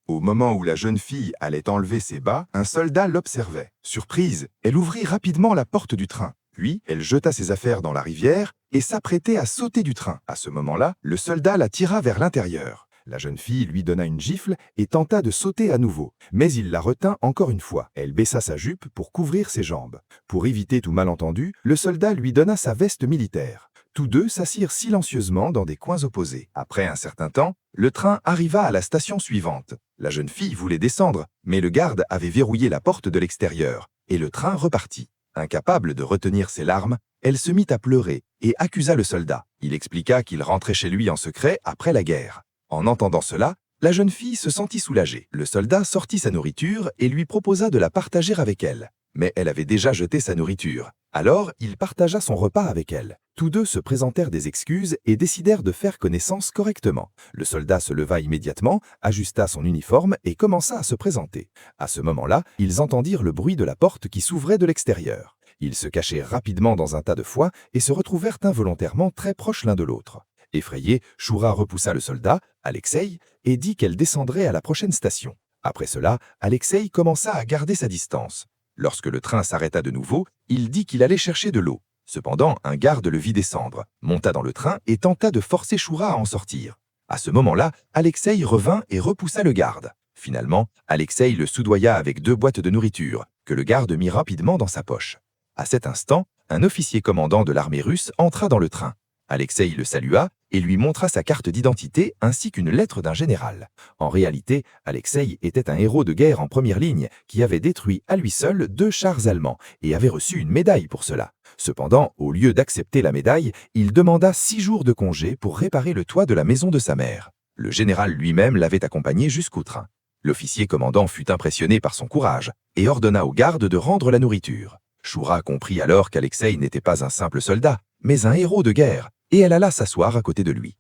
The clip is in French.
Au moment où la jeune fille allait enlever ses bas, un soldat l'observait. Surprise, elle ouvrit rapidement la porte du train. Puis, elle jeta ses affaires dans la rivière et s'apprêtait à sauter du train. À ce moment-là, le soldat la tira vers l'intérieur. La jeune fille lui donna une gifle et tenta de sauter à nouveau. Mais il la retint encore une fois. Elle baissa sa jupe pour couvrir ses jambes. Pour éviter tout malentendu, le soldat lui donna sa veste militaire. Tous deux s'assirent silencieusement dans des coins opposés. Après un certain temps, le train arriva à la station suivante. La jeune fille voulait descendre, mais le garde avait verrouillé la porte de l'extérieur, et le train repartit. Incapable de retenir ses larmes, elle se mit à pleurer et accusa le soldat. Il expliqua qu'il rentrait chez lui en secret après la guerre. En entendant cela, la jeune fille se sentit soulagée. Le soldat sortit sa nourriture et lui proposa de la partager avec elle. Mais elle avait déjà jeté sa nourriture. Alors, il partagea son repas avec elle. Tous deux se présentèrent des excuses et décidèrent de faire connaissance correctement. Le soldat se leva immédiatement, ajusta son uniforme et commença à se présenter. À ce moment-là, ils entendirent le bruit de la porte qui s'ouvrait de l'extérieur. Ils se cachèrent rapidement dans un tas de foin et se retrouvèrent involontairement très proches l'un de l'autre. Effrayée, Shura repoussa le soldat, Alexei, et dit qu'elle descendrait à la prochaine station. Après cela, Alexei commença à garder sa distance. Lorsque le train s'arrêta de nouveau, il dit qu'il allait chercher de l'eau. Cependant, un garde le vit descendre, monta dans le train et tenta de forcer Shura à en sortir. À ce moment-là, Alexei revint et repoussa le garde. Finalement, Alexei le soudoya avec 2 boîtes de nourriture, que le garde mit rapidement dans sa poche. À cet instant, un officier commandant de l'armée russe entra dans le train. Alexei le salua et lui montra sa carte d'identité ainsi qu'une lettre d'un général. En réalité, Alexei était un héros de guerre en première ligne qui avait détruit à lui seul 2 chars allemands et avait reçu une médaille pour cela. Cependant, au lieu d'accepter la médaille, il demanda 6 jours de congé pour réparer le toit de la maison de sa mère. Le général lui-même l'avait accompagné jusqu'au train. L'officier commandant fut impressionné par son courage et ordonna aux gardes de rendre la nourriture. Shura comprit alors qu'Alexei n'était pas un simple soldat, mais un héros de guerre, et elle alla s'asseoir à côté de lui.